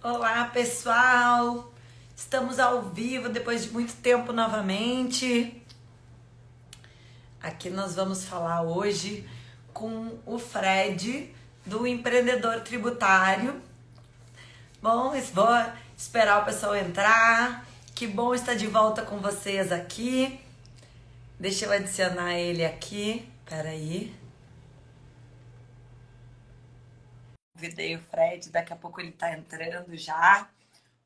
Olá, pessoal! Estamos ao vivo depois de muito tempo novamente. Aqui nós vamos falar hoje com o Fred, do Empreendedor Tributário. Bom, vou esperar o pessoal entrar. Que bom estar de volta com vocês aqui. Deixa eu adicionar ele aqui. Peraí. Convidei o Fred, daqui a pouco ele está entrando já.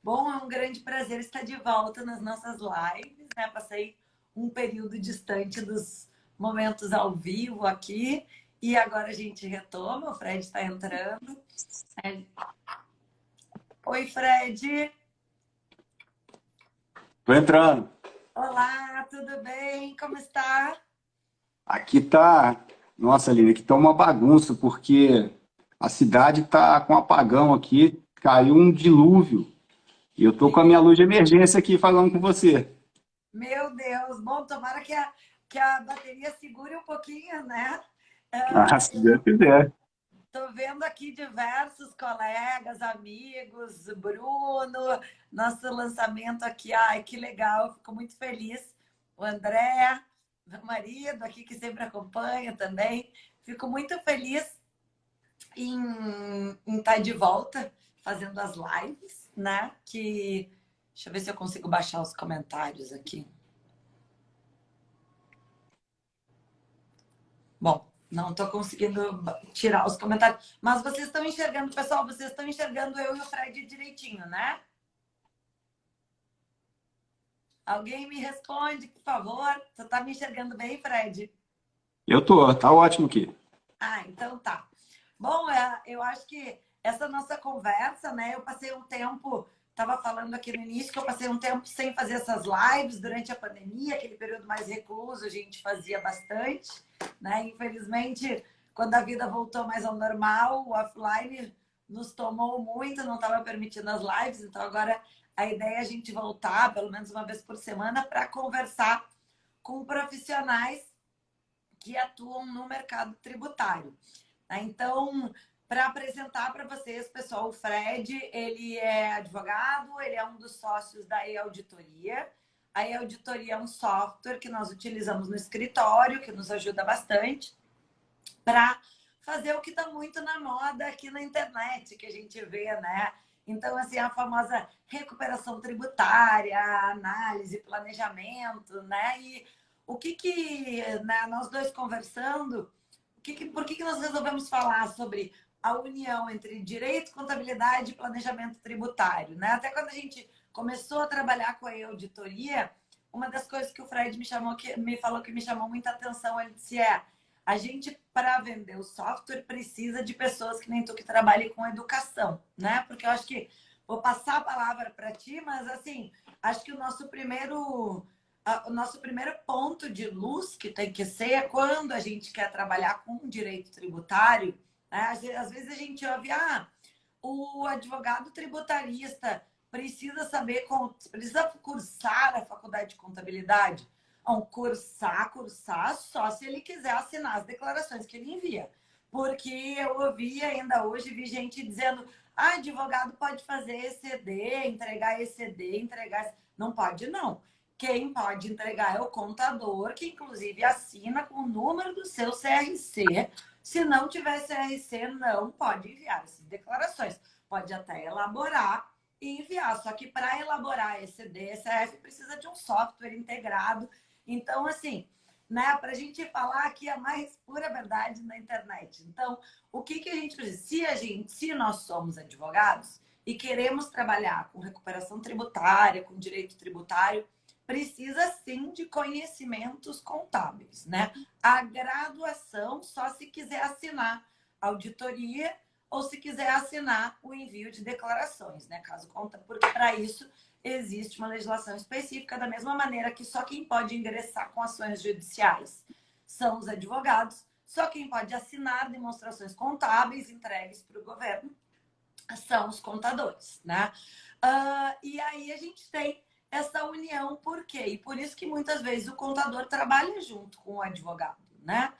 Bom, é um grande prazer estar de volta nas nossas lives, né? Passei um período distante dos momentos ao vivo aqui e agora a gente retoma. O Fred está entrando. Oi, Fred. Tô entrando. Olá, tudo bem? Como está? Aqui tá. Nossa, Aline, aqui tá uma bagunça, porque a cidade tá com apagão aqui, caiu um dilúvio. E eu tô com a minha luz de emergência aqui falando com você. Meu Deus, bom, tomara que a bateria segure um pouquinho, né? Ah, se Deus quiser. Estou vendo aqui diversos colegas, amigos, Bruno, nosso lançamento aqui, ai, que legal, fico muito feliz. O André, meu marido aqui que sempre acompanha também. Fico muito feliz em estar de volta fazendo as lives, né? Deixa eu ver se eu consigo baixar os comentários aqui. Bom, não estou conseguindo tirar os comentários. Mas vocês estão enxergando, pessoal, vocês estão enxergando eu e o Fred direitinho, né? Alguém me responde, por favor. Você está me enxergando bem, Fred? Eu tô, tá ótimo aqui. Ah, então tá. Bom, eu acho que essa nossa conversa, né? Eu passei um tempo, estava falando aqui no início que eu passei um tempo sem fazer essas lives durante a pandemia, aquele período mais recluso, a gente fazia bastante, né? Infelizmente, quando a vida voltou mais ao normal, o offline nos tomou muito, não estava permitindo as lives, então agora a ideia é a gente voltar, pelo menos uma vez por semana, para conversar com profissionais que atuam no mercado tributário. Então, para apresentar para vocês, pessoal, o Fred, ele é advogado, ele é um dos sócios da E-Auditoria. A E-Auditoria é um software que nós utilizamos no escritório, que nos ajuda bastante para fazer o que está muito na moda aqui na internet, que a gente vê, né? Então, assim, a famosa recuperação tributária, análise, planejamento, né? E né, nós dois conversando, por que nós resolvemos falar sobre a união entre direito, contabilidade e planejamento tributário, né? Até quando a gente começou a trabalhar com a auditoria, uma das coisas que o Fred me falou que me chamou muita atenção, ele disse a gente, para vender o software, precisa de pessoas que nem tu que trabalhem com educação, né? Porque eu acho que vou passar a palavra para ti, mas assim, acho que o nosso primeiro ponto de luz que tem que ser é quando a gente quer trabalhar com direito tributário, né? Às vezes a gente ouve, o advogado tributarista precisa cursar a faculdade de contabilidade. Não, cursar só se ele quiser assinar as declarações que ele envia. Porque eu ouvi ainda hoje, vi gente dizendo, advogado pode fazer ECD, entregar ECD, entregar... Não pode, não. Quem pode entregar é o contador, que inclusive assina com o número do seu CRC. Se não tiver CRC, não pode enviar essas declarações. Pode até elaborar e enviar. Só que para elaborar esse DSF precisa de um software integrado. Então, assim, né, para a gente falar aqui a mais pura verdade na internet. Então, o que a gente precisa? Se nós somos advogados e queremos trabalhar com recuperação tributária, com direito tributário, precisa sim de conhecimentos contábeis, né? A graduação só se quiser assinar auditoria ou se quiser assinar o envio de declarações, né? Caso conta, porque para isso existe uma legislação específica, da mesma maneira que só quem pode ingressar com ações judiciais são os advogados, só quem pode assinar demonstrações contábeis entregues para o governo são os contadores, né? E aí a gente tem essa união, por quê? E por isso que muitas vezes o contador trabalha junto com o advogado, né?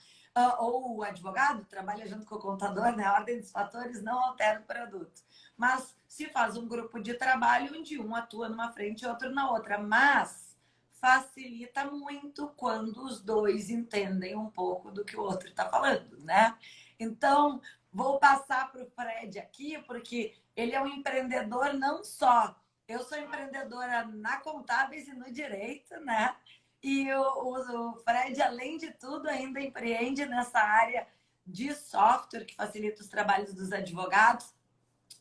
ou o advogado trabalha junto com o contador, né? A ordem dos fatores não altera o produto. Mas se faz um grupo de trabalho onde um atua numa frente e outro na outra. Mas facilita muito quando os dois entendem um pouco do que o outro está falando, né? Então, vou passar para o Fred aqui, porque ele é um empreendedor não só. Eu sou empreendedora na Contábeis e no Direito, né? E o Fred, além de tudo, ainda empreende nessa área de software que facilita os trabalhos dos advogados.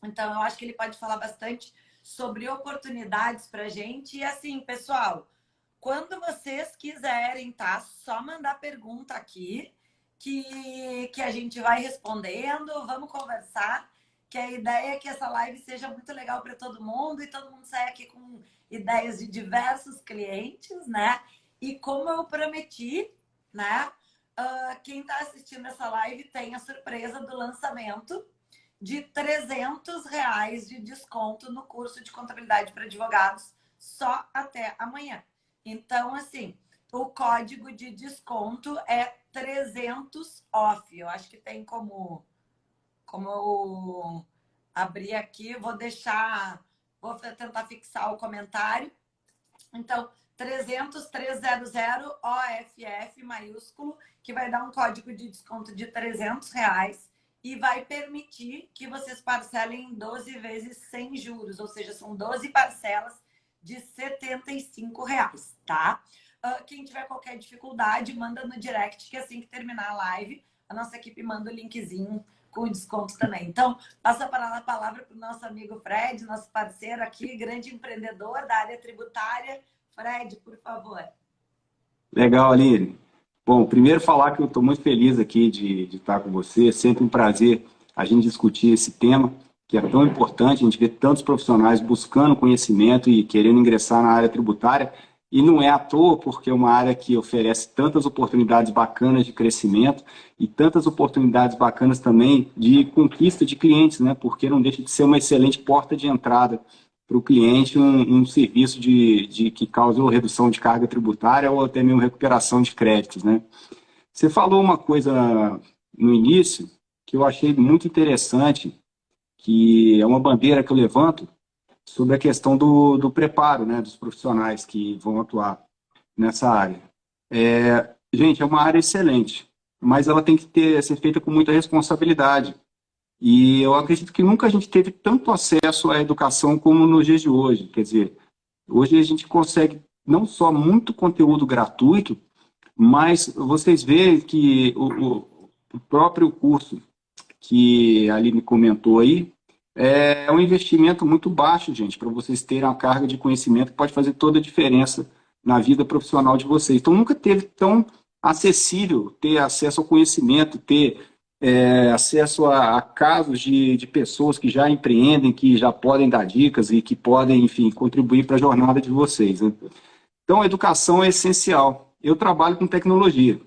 Então, eu acho que ele pode falar bastante sobre oportunidades para a gente. E assim, pessoal, quando vocês quiserem, tá? Só mandar pergunta aqui que a gente vai respondendo. Vamos conversar, que a ideia é que essa live seja muito legal para todo mundo e todo mundo saia aqui com ideias de diversos clientes, né? E como eu prometi, né? Quem está assistindo essa live tem a surpresa do lançamento de R$ 300 de desconto no curso de contabilidade para advogados só até amanhã. Então, assim, o código de desconto é 300 off. Eu acho que tem como eu abrir aqui, vou tentar fixar o comentário. Então, 300 OFF maiúsculo, que vai dar um código de desconto de R$ 300 e vai permitir que vocês parcelem em 12 vezes sem juros, ou seja, são 12 parcelas de R$ 75, tá? Quem tiver qualquer dificuldade, manda no direct, que assim que terminar a live, a nossa equipe manda o linkzinho com o desconto também. Então, passa a palavra para o nosso amigo Fred, nosso parceiro aqui, grande empreendedor da área tributária. Fred, por favor. Legal, Aline. Bom, primeiro falar que eu estou muito feliz aqui de estar com você. É sempre um prazer a gente discutir esse tema, que é tão importante. A gente vê tantos profissionais buscando conhecimento e querendo ingressar na área tributária. E não é à toa, porque é uma área que oferece tantas oportunidades bacanas de crescimento e tantas oportunidades bacanas também de conquista de clientes, né? Porque não deixa de ser uma excelente porta de entrada para o cliente um serviço que cause ou redução de carga tributária ou até mesmo recuperação de créditos, né? Você falou uma coisa no início que eu achei muito interessante, que é uma bandeira que eu levanto sobre a questão do preparo, né, dos profissionais que vão atuar nessa área. Gente, é uma área excelente, mas ela tem que ser feita com muita responsabilidade. E eu acredito que nunca a gente teve tanto acesso à educação como nos dias de hoje. Quer dizer, hoje a gente consegue não só muito conteúdo gratuito, mas vocês veem que o próprio curso que a Aline comentou aí é um investimento muito baixo, gente, para vocês terem uma carga de conhecimento que pode fazer toda a diferença na vida profissional de vocês. Então, nunca teve tão acessível ter acesso ao conhecimento, ter acesso a casos de pessoas que já empreendem, que já podem dar dicas e que podem, enfim, contribuir para a jornada de vocês, né? Então, a educação é essencial. Eu trabalho com tecnologia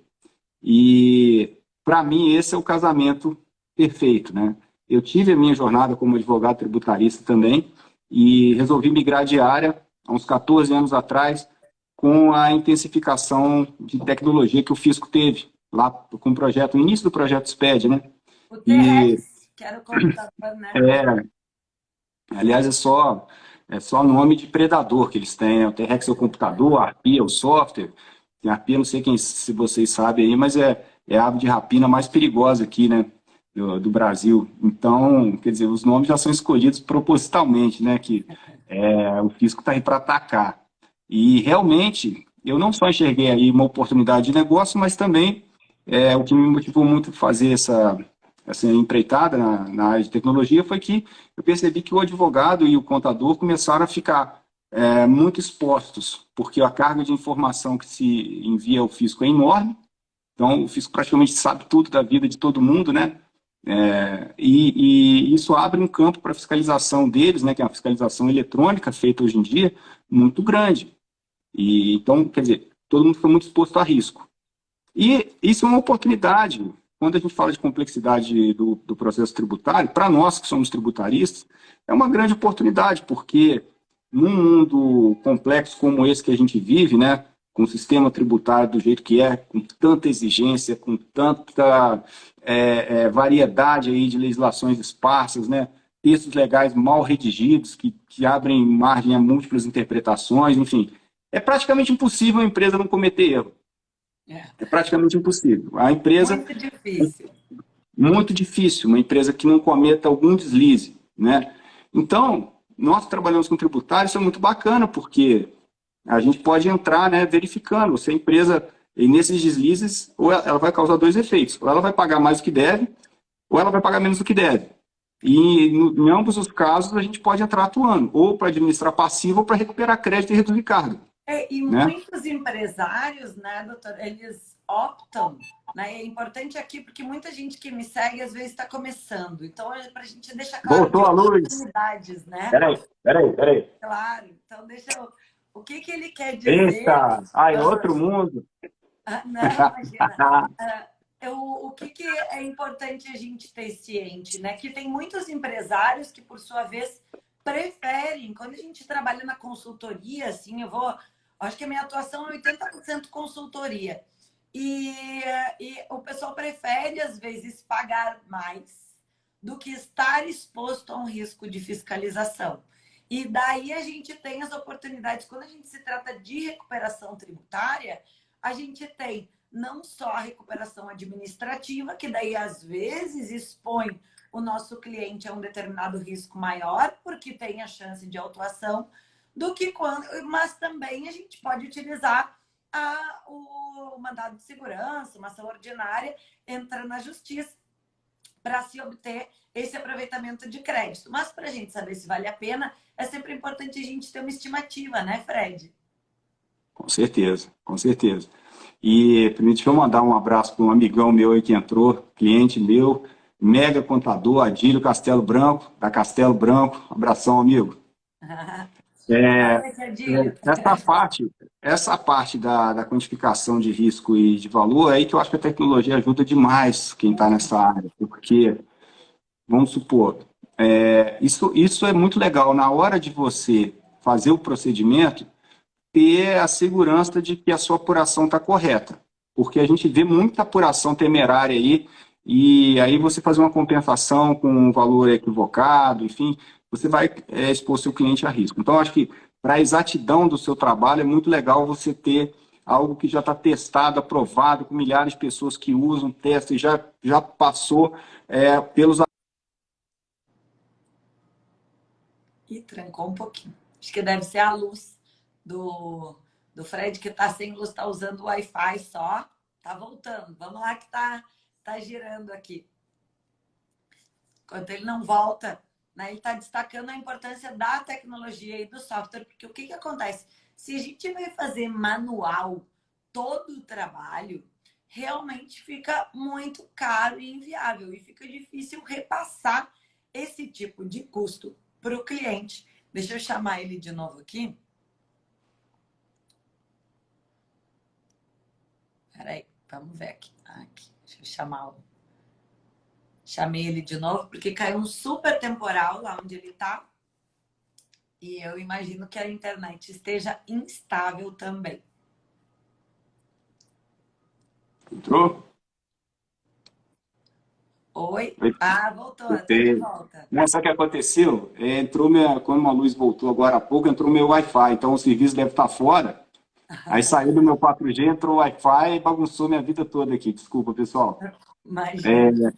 e, para mim, esse é o casamento perfeito, né? Eu tive a minha jornada como advogado tributarista também e resolvi migrar de área há uns 14 anos atrás com a intensificação de tecnologia que o Fisco teve lá com o projeto, no início do projeto SPED, né? O TREX, que era o computador, né? Aliás, é só nome de predador que eles têm, né? O TREX é o computador, a ARPia é o software. A ARPia, não sei se vocês sabem aí, mas é a ave de rapina mais perigosa aqui, né? Do Brasil. Então, quer dizer, os nomes já são escolhidos propositalmente, né? Que o Fisco está aí para atacar. E realmente, eu não só enxerguei aí uma oportunidade de negócio, mas também o que me motivou muito a fazer essa empreitada na área de tecnologia foi que eu percebi que o advogado e o contador começaram a ficar muito expostos, porque a carga de informação que se envia ao Fisco é enorme. Então, o Fisco praticamente sabe tudo da vida de todo mundo, né? E isso abre um campo para a fiscalização deles, né, que é uma fiscalização eletrônica feita hoje em dia, muito grande. E, então, quer dizer, todo mundo foi muito exposto a risco. E isso é uma oportunidade. Quando a gente fala de complexidade do processo tributário, para nós que somos tributaristas, é uma grande oportunidade, porque num mundo complexo como esse que a gente vive, né, com o sistema tributário do jeito que é, com tanta exigência, com tanta variedade aí de legislações esparsas, né? Textos legais mal redigidos, que abrem margem a múltiplas interpretações, enfim. É praticamente impossível a empresa não cometer erro. É praticamente impossível. A empresa... Muito difícil. Muito difícil, uma empresa que não cometa algum deslize, né? Então, nós trabalhamos com tributário, isso é muito bacana, porque a gente pode entrar, né, verificando se a empresa, e nesses deslizes, ou ela vai causar dois efeitos, ou ela vai pagar mais do que deve, ou ela vai pagar menos do que deve. E em ambos os casos, a gente pode entrar atuando, ou para administrar passivo, ou para recuperar crédito e reduzir carga. E né? muitos empresários, né, doutor, eles optam, né? É importante aqui, porque muita gente que me segue, às vezes, está começando. Então, é para a gente deixar claro Voltou a luz. oportunidades, né? Peraí. Claro. Então, deixa eu... O que ele quer dizer? Eita! Ai, outro mundo. Não, imagina. O que é importante a gente ter ciente, né? Que tem muitos empresários que, por sua vez, preferem, quando a gente trabalha na consultoria, assim, acho que a minha atuação é 80% consultoria. E o pessoal prefere, às vezes, pagar mais do que estar exposto a um risco de fiscalização. E daí a gente tem as oportunidades, quando a gente se trata de recuperação tributária, a gente tem não só a recuperação administrativa, que daí às vezes expõe o nosso cliente a um determinado risco maior, porque tem a chance de autuação, mas também a gente pode utilizar o mandado de segurança, uma ação ordinária, entra na justiça para se obter esse aproveitamento de crédito. Mas para a gente saber se vale a pena, é sempre importante a gente ter uma estimativa, né, Fred? Com certeza. E deixa eu mandar um abraço para um amigão meu aí que entrou, cliente meu, mega contador, Adílio Castelo Branco, da Castelo Branco. Abração, amigo. Essa parte da quantificação de risco e de valor é aí que eu acho que a tecnologia ajuda demais quem está nessa área, porque, vamos supor, isso é muito legal. Na hora de você fazer o procedimento, ter a segurança de que a sua apuração está correta. Porque a gente vê muita apuração temerária aí, e aí você fazer uma compensação com um valor equivocado, enfim, você vai expor seu cliente a risco. Então, acho que para a exatidão do seu trabalho, é muito legal você ter algo que já está testado, aprovado, com milhares de pessoas que usam, testam e já passou pelos... Ih, trancou um pouquinho. Acho que deve ser a luz do Fred, que está sem luz, está usando o Wi-Fi só. Está voltando. Vamos lá que tá girando aqui. Enquanto ele não volta, né, ele está destacando a importância da tecnologia e do software, porque o que acontece? Se a gente vai fazer manual todo o trabalho, realmente fica muito caro e inviável. E fica difícil repassar esse tipo de custo para o cliente. Deixa eu chamar ele de novo aqui. Peraí, vamos ver aqui. Deixa eu chamar Chamei ele de novo, porque caiu um super temporal lá onde ele está. E eu imagino que a internet esteja instável também. Entrou? Oi? Voltou, tá de volta. Sabe o que aconteceu? Quando a luz voltou agora há pouco, entrou meu Wi-Fi, então o serviço deve estar fora. Aí saiu do meu 4G, entrou o Wi-Fi e bagunçou minha vida toda aqui. Desculpa, pessoal. Imagina.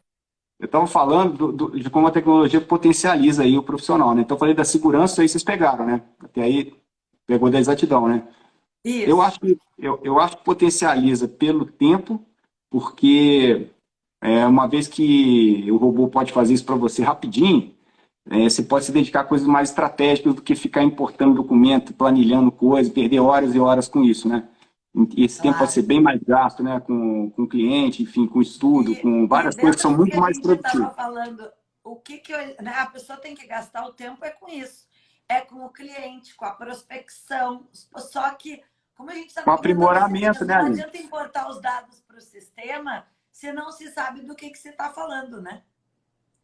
Eu estava falando de como a tecnologia potencializa aí o profissional, né? Então, eu falei da segurança, aí vocês pegaram, né? Até aí, pegou da exatidão, né? Isso. Eu acho que potencializa pelo tempo, porque uma vez que o robô pode fazer isso para você rapidinho, você pode se dedicar a coisas mais estratégicas do que ficar importando documento, planilhando coisas, perder horas e horas com isso, né? E esse tempo pode ser bem mais gasto, né? Com o cliente, enfim, com estudo, com várias coisas que são muito mais produtivas. Falando, né, a pessoa tem que gastar o tempo com isso. É com o cliente, com a prospecção. Só que, como a gente está... Com aprimoramento, né, não adianta importar os dados para o sistema se não se sabe do que você está falando, né?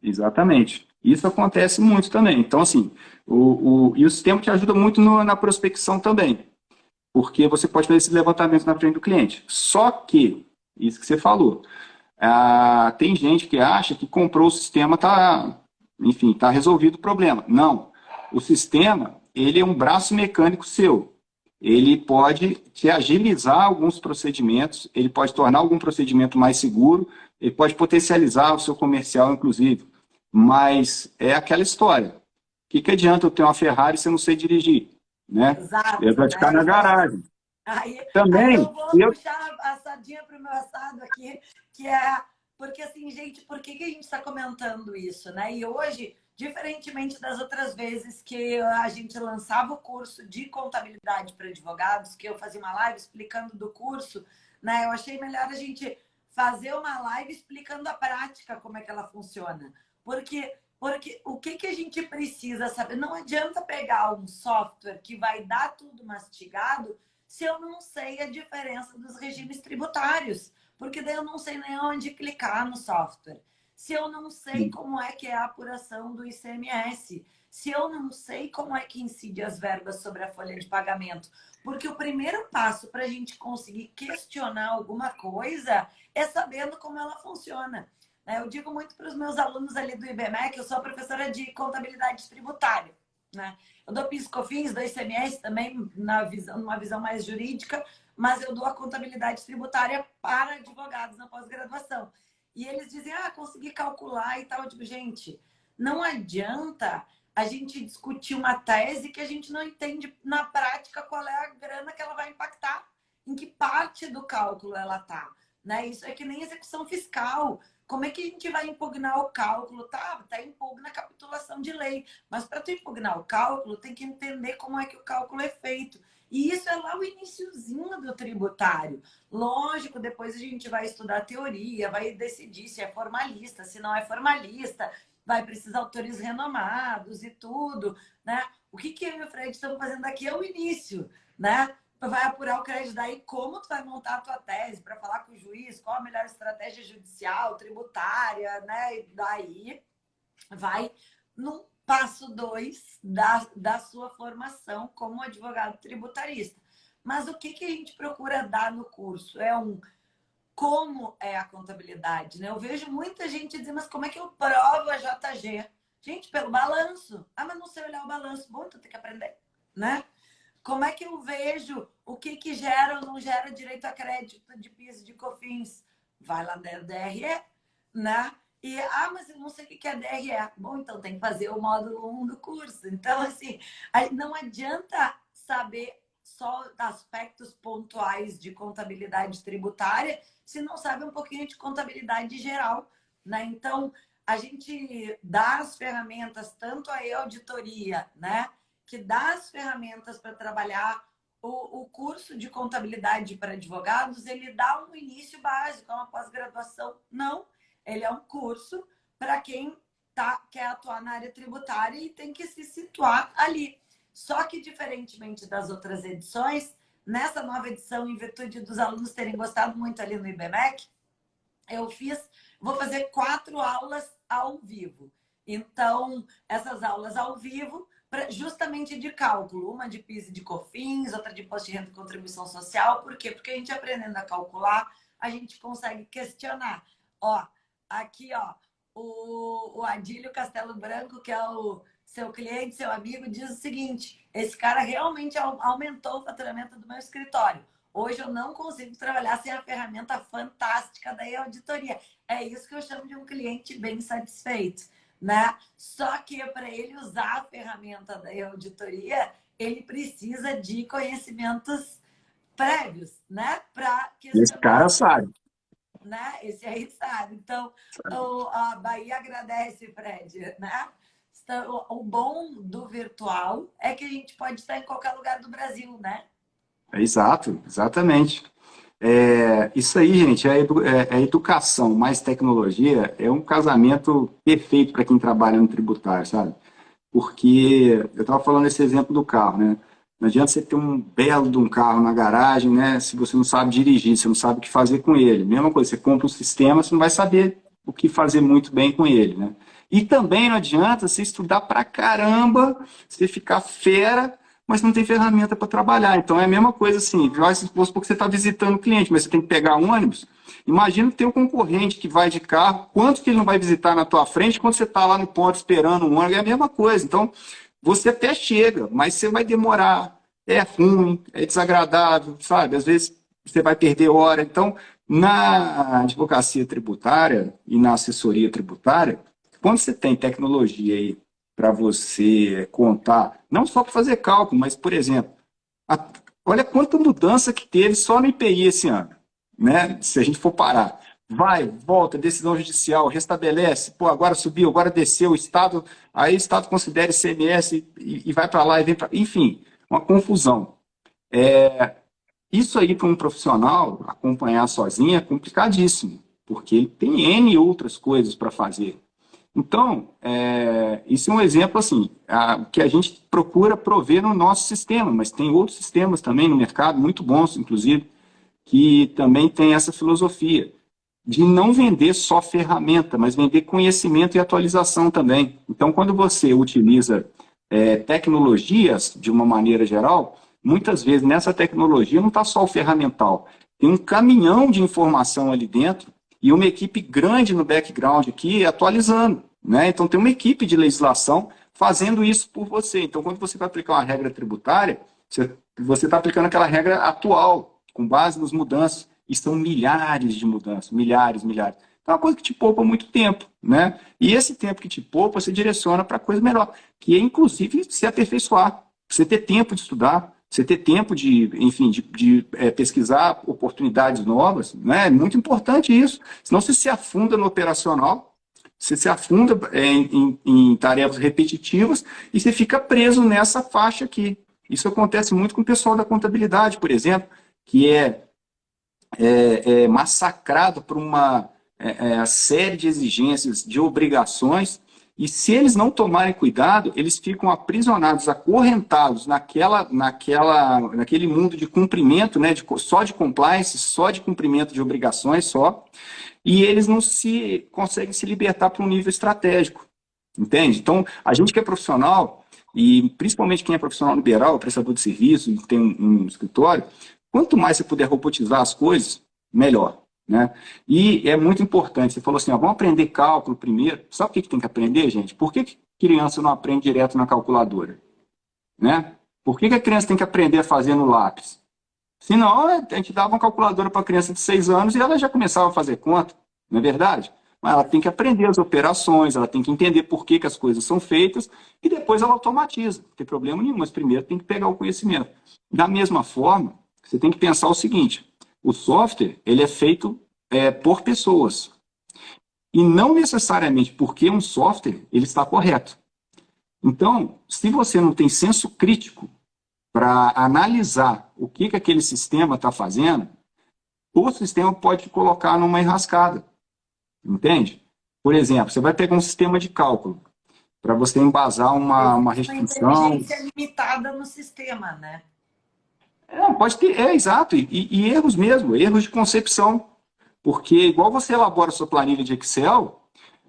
Exatamente. Isso acontece muito também. Então, assim, e o sistema te ajuda muito na prospecção também. porque você pode fazer esse levantamento na frente do cliente. Só que, isso que você falou, tem gente que acha que comprou o sistema, enfim, está resolvido o problema. Não. O sistema, ele é um braço mecânico seu. Ele pode te agilizar alguns procedimentos, ele pode tornar algum procedimento mais seguro, ele pode potencializar o seu comercial, inclusive. Mas é aquela história. O que adianta eu ter uma Ferrari se eu não sei dirigir? Né? Eu Exato, vou ficar na né? garagem. Aí Também, eu vou puxar a sardinha para o meu assado aqui, que é porque assim, gente, por que a gente está comentando isso, né? E hoje, diferentemente das outras vezes que a gente lançava o curso de contabilidade para advogados, que eu fazia uma live explicando do curso, né? Eu achei melhor a gente fazer uma live explicando a prática, como é que ela funciona. Porque o que a gente precisa saber? Não adianta pegar um software que vai dar tudo mastigado se eu não sei a diferença dos regimes tributários, porque daí eu não sei nem onde clicar no software. Se eu não sei como é que é a apuração do ICMS, se eu não sei como é que incide as verbas sobre a folha de pagamento, porque o primeiro passo para a gente conseguir questionar alguma coisa é sabendo como ela funciona. Eu digo muito para os meus alunos ali do IBMEC, eu sou professora de contabilidade tributária, né? Eu dou PIS e COFINS, dou ICMS também, numa visão mais jurídica, mas eu dou a contabilidade tributária para advogados na pós-graduação. E eles dizem, consegui calcular e tal. Eu digo, gente, não adianta a gente discutir uma tese que a gente não entende na prática qual é a grana que ela vai impactar, em que parte do cálculo ela está, né? Isso é que nem execução fiscal. Como é que a gente vai impugnar o cálculo? Tá impugna a capitulação de lei. Mas para tu impugnar o cálculo, tem que entender como é que o cálculo é feito. E isso é lá o iniciozinho do tributário. Lógico, depois a gente vai estudar teoria, vai decidir se é formalista, se não é formalista, vai precisar autores renomados e tudo, né? O que eu e o Fred estamos fazendo aqui é o início, né? Vai apurar o crédito, daí como tu vai montar a tua tese para falar com o juiz, qual a melhor estratégia judicial, tributária, né? E daí vai no passo 2 da sua formação como advogado tributarista. Mas o que a gente procura dar no curso? Como é a contabilidade, né? Eu vejo muita gente dizer, mas como é que eu provo a JG? Gente, pelo balanço. Mas não sei olhar o balanço. Bom, então tem que aprender, né? Como é que eu vejo o que gera ou não gera direito a crédito de PIS e de COFINS? Vai lá no DRE, né? E, mas eu não sei o que é DRE. Bom, então tem que fazer o módulo 1 do curso. Então, assim, não adianta saber só aspectos pontuais de contabilidade tributária se não sabe um pouquinho de contabilidade geral, né? Então, a gente dá as ferramentas, tanto a e-auditoria, né? Que dá as ferramentas para trabalhar o curso de contabilidade para advogados, ele dá um início básico, uma pós-graduação. Não, ele é um curso para quem quer atuar na área tributária e tem que se situar ali. Só que, diferentemente das outras edições, nessa nova edição, em virtude dos alunos terem gostado muito ali no IBMEC, vou fazer 4 aulas ao vivo. Então, essas aulas ao vivo, justamente de cálculo, uma de PIS e de COFINS, outra de imposto de renda e contribuição social. Por quê? Porque a gente aprendendo a calcular, a gente consegue questionar. Aqui, o Adílio Castelo Branco, que é o seu cliente, seu amigo, diz o seguinte: esse cara realmente aumentou o faturamento do meu escritório. Hoje eu não consigo trabalhar sem a ferramenta fantástica da e-auditoria. É isso que eu chamo de um cliente bem satisfeito, né? Só que para ele usar a ferramenta da e-auditoria, ele precisa de conhecimentos prévios, né? Para esse cara sabe. Né? Esse aí sabe. Então, a Bahia agradece, Fred, né? Então, o bom do virtual é que a gente pode estar em qualquer lugar do Brasil, né? Exato, exatamente. Isso aí, gente, é educação mais tecnologia, é um casamento perfeito para quem trabalha no tributário, sabe? Porque eu estava falando esse exemplo do carro, né? Não adianta você ter um belo de um carro na garagem, né? Se você não sabe dirigir, você não sabe o que fazer com ele. Mesma coisa, você compra um sistema, você não vai saber o que fazer muito bem com ele, né? E também não adianta você estudar pra caramba, você ficar fera, mas não tem ferramenta para trabalhar. Então é a mesma coisa assim, vamos supor que você está visitando o cliente, mas você tem que pegar um ônibus. Imagina ter um concorrente que vai de carro, quanto que ele não vai visitar na tua frente quando você está lá no ponto esperando um ônibus, é a mesma coisa. Então, você até chega, mas você vai demorar, é ruim, é desagradável, sabe? Às vezes você vai perder hora. Então, na advocacia tributária e na assessoria tributária, quando você tem tecnologia aí para você contar, não só para fazer cálculo, mas, por exemplo, olha quanta mudança que teve só no IPI esse ano, né? Se a gente for parar. Vai, volta, decisão judicial, restabelece, pô, agora subiu, agora desceu, o Estado, aí o Estado considera ICMS e vai para lá e vem para... Enfim, uma confusão. Isso aí para um profissional acompanhar sozinho é complicadíssimo, porque ele tem N outras coisas para fazer. Então, isso é um exemplo assim, que a gente procura prover no nosso sistema, mas tem outros sistemas também no mercado, muito bons, inclusive, que também tem essa filosofia de não vender só ferramenta, mas vender conhecimento e atualização também. Então, quando você utiliza tecnologias de uma maneira geral, muitas vezes nessa tecnologia não está só o ferramental, tem um caminhão de informação ali dentro e uma equipe grande no background aqui atualizando, né? Então tem uma equipe de legislação fazendo isso por você. Então quando você vai aplicar uma regra tributária, você está aplicando aquela regra atual, com base nas mudanças, e são milhares de mudanças, milhares, milhares. Então é uma coisa que te poupa muito tempo, né? E esse tempo que te poupa, você direciona para coisa melhor, que é inclusive se aperfeiçoar, você ter tempo de estudar, você ter tempo de, enfim, de pesquisar oportunidades novas, né? É muito importante isso. Senão você se afunda no operacional, você se afunda em tarefas repetitivas e você fica preso nessa faixa aqui. Isso acontece muito com o pessoal da contabilidade, por exemplo, que é massacrado por uma série de exigências, de obrigações, e se eles não tomarem cuidado, eles ficam aprisionados, acorrentados naquele mundo de cumprimento, né, só de compliance, só de cumprimento de obrigações, só, e eles não conseguem se libertar para um nível estratégico, entende? Então, a gente que é profissional, e principalmente quem é profissional liberal, prestador de serviço, e tem um escritório, quanto mais você puder robotizar as coisas, melhor. Né? E é muito importante, você falou assim, vamos aprender cálculo primeiro. Sabe o que tem que aprender, gente? Por que criança não aprende direto na calculadora? Né? Por que a criança tem que aprender a fazer no lápis? Senão, a gente dava uma calculadora para a criança de 6 anos e ela já começava a fazer conta, não é verdade? Mas ela tem que aprender as operações, ela tem que entender por que as coisas são feitas e depois ela automatiza. Não tem problema nenhum, mas primeiro tem que pegar o conhecimento. Da mesma forma, você tem que pensar o seguinte, o software ele é feito por pessoas. E não necessariamente porque um software ele está correto. Então, se você não tem senso crítico para analisar o que aquele sistema está fazendo, o sistema pode te colocar numa enrascada. Entende? Por exemplo, você vai pegar um sistema de cálculo para você embasar uma restrição. Uma inteligência limitada no sistema, né? Pode ter, exato, e erros mesmo, erros de concepção. Porque, igual você elabora sua planilha de Excel,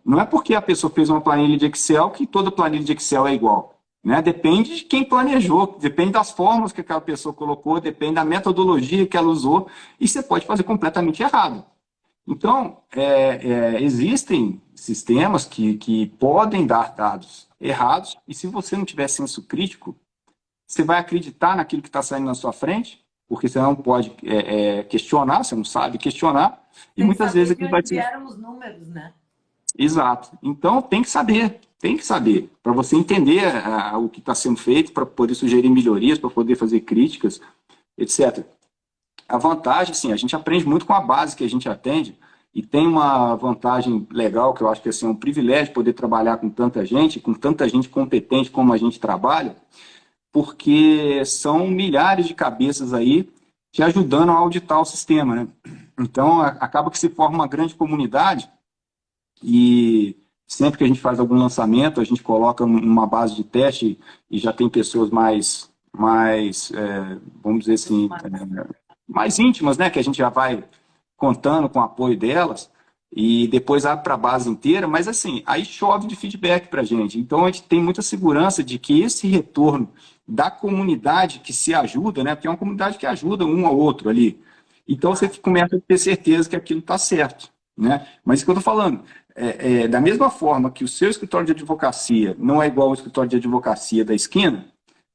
não é porque a pessoa fez uma planilha de Excel que toda planilha de Excel é igual. Né? Depende de quem planejou, depende das fórmulas que aquela pessoa colocou, depende da metodologia que ela usou, e você pode fazer completamente errado. Então, existem sistemas que podem dar dados errados, e se você não tiver senso crítico, você vai acreditar naquilo que está saindo na sua frente, porque você não pode questionar, você não sabe questionar, e muitas vezes aquilo vai ser... os números, né? Exato. Então, tem que saber, para você entender o que está sendo feito, para poder sugerir melhorias, para poder fazer críticas, etc. A vantagem, assim, a gente aprende muito com a base que a gente atende, e tem uma vantagem legal, que eu acho que assim, é um privilégio poder trabalhar com tanta gente competente como a gente trabalha, porque são milhares de cabeças aí te ajudando a auditar o sistema, né? Então, acaba que se forma uma grande comunidade e sempre que a gente faz algum lançamento, a gente coloca uma base de teste e já tem pessoas mais vamos dizer assim, mais íntimas, né? Que a gente já vai contando com o apoio delas e depois abre para a base inteira, mas assim, aí chove de feedback para a gente. Então a gente tem muita segurança de que esse retorno da comunidade que se ajuda, né? Porque é uma comunidade que ajuda um ao outro ali. Então você Claro. começa a ter certeza que aquilo está certo, né? Mas isso que eu estou falando, da mesma forma que o seu escritório de advocacia não é igual ao escritório de advocacia da esquina,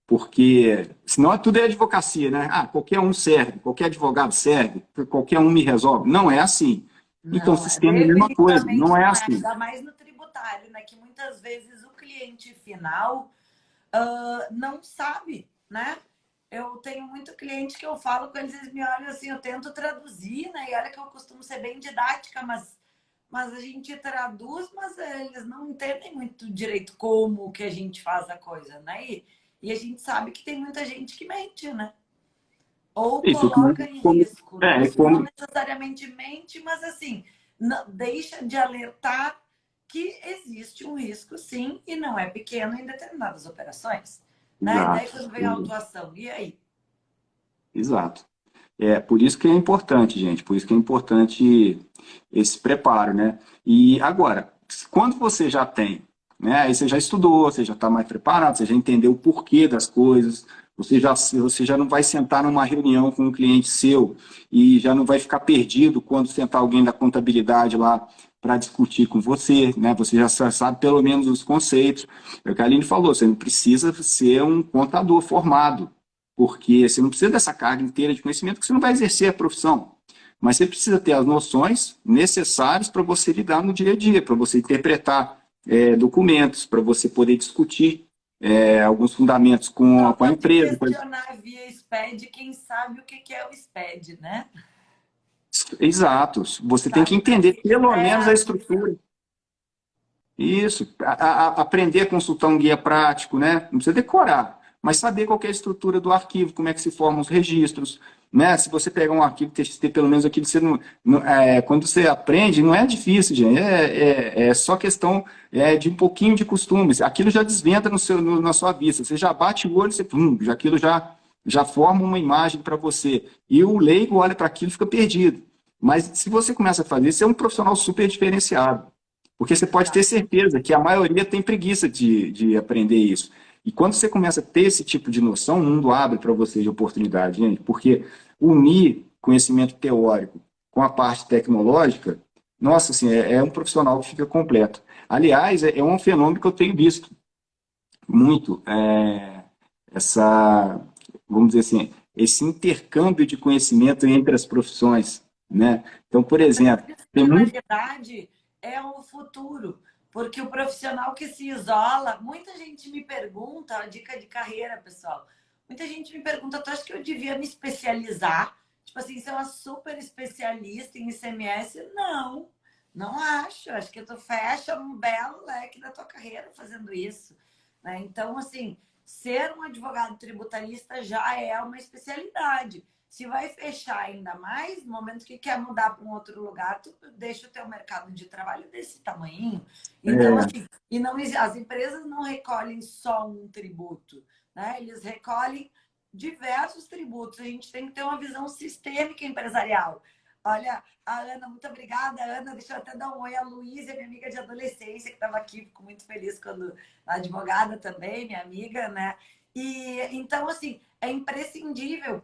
porque senão tudo é advocacia, né? Ah, qualquer um serve, qualquer advogado serve, qualquer um me resolve. Não é assim. Então, o Não, sistema é a mesma coisa, definitivamente não é não é, assim. ainda mais no tributário, né? Que muitas vezes o cliente final não sabe, né? Eu tenho muito cliente que eu falo com eles, eles me olham assim, eu tento traduzir, né? E olha que eu costumo ser bem didática, mas a gente traduz, mas eles não entendem muito direito como que a gente faz a coisa, né? E a gente sabe que tem muita gente que mente, né? Ou Isso, coloca em como, risco. Não, é, não como, necessariamente mente, mas assim, não, deixa de alertar que existe um risco, sim, e não é pequeno em determinadas operações. Né? E daí, exato, quando vem a autuação, e aí? exato. É por isso que é importante, gente, por isso que é importante esse preparo, né? E agora, quando você já tem, né? Aí você já estudou, você já está mais preparado, você já entendeu o porquê das coisas, você já não vai sentar numa reunião com um cliente seu e já não vai ficar perdido quando sentar alguém da contabilidade lá para discutir com você, né? Você já sabe pelo menos os conceitos. É o que a Aline falou, você não precisa ser um contador formado, porque você não precisa dessa carga inteira de conhecimento, que você não vai exercer a profissão. Mas você precisa ter as noções necessárias para você lidar no dia a dia, para você interpretar documentos, para você poder discutir alguns fundamentos com, Só com a pode empresa. questionar via SPED quem sabe o que é o SPED, né? Exato. Você tem que Sabe para entender que pelo menos a serve. estrutura. Isso, aprender a consultar um guia prático, né? Não precisa decorar, mas saber qual que é a estrutura do arquivo, como é que se formam os registros, né? Se você pegar um arquivo TXT, pelo menos aquilo você quando você aprende, não é difícil, gente. É só questão de um pouquinho de costumes. Aquilo já desvenda na sua vista. Você já bate o olho, aquilo já forma uma imagem para você. E o leigo olha para aquilo e fica perdido. Mas se você começa a fazer, você é um profissional super diferenciado. Porque você pode ter Exato. certeza que a maioria tem preguiça de aprender isso. E quando você começa a ter esse tipo de noção, o mundo abre para você de oportunidade, gente, porque unir conhecimento teórico com a parte tecnológica, nossa, assim, é um profissional que fica completo. Aliás, é um fenômeno que eu tenho visto muito, essa, vamos dizer assim, esse intercâmbio de conhecimento entre as profissões, né? Então, por exemplo, Isso tem que, na muito. verdade, é o futuro. Porque o profissional que se isola, muita gente me pergunta, a dica de carreira, pessoal. Muita gente me pergunta, tu acha que eu devia me especializar? Tipo assim, ser uma super especialista em ICMS? Não, não acho. Acho que tu fecha um belo leque da tua carreira fazendo isso. Né? Então, assim, ser um advogado tributarista já é uma especialidade. Se vai fechar ainda mais, no momento que quer mudar para um outro lugar, tu deixa o teu mercado de trabalho desse tamanho. Então, é, assim, e não, as empresas não recolhem só um tributo, né? Eles recolhem diversos tributos. A gente tem que ter uma visão sistêmica empresarial. Olha, a Ana, muito obrigada, Ana. Deixa eu até dar um oi à Luísa, minha amiga de adolescência, que estava aqui, fico muito feliz quando a advogada também, minha amiga, né? E então, assim, é imprescindível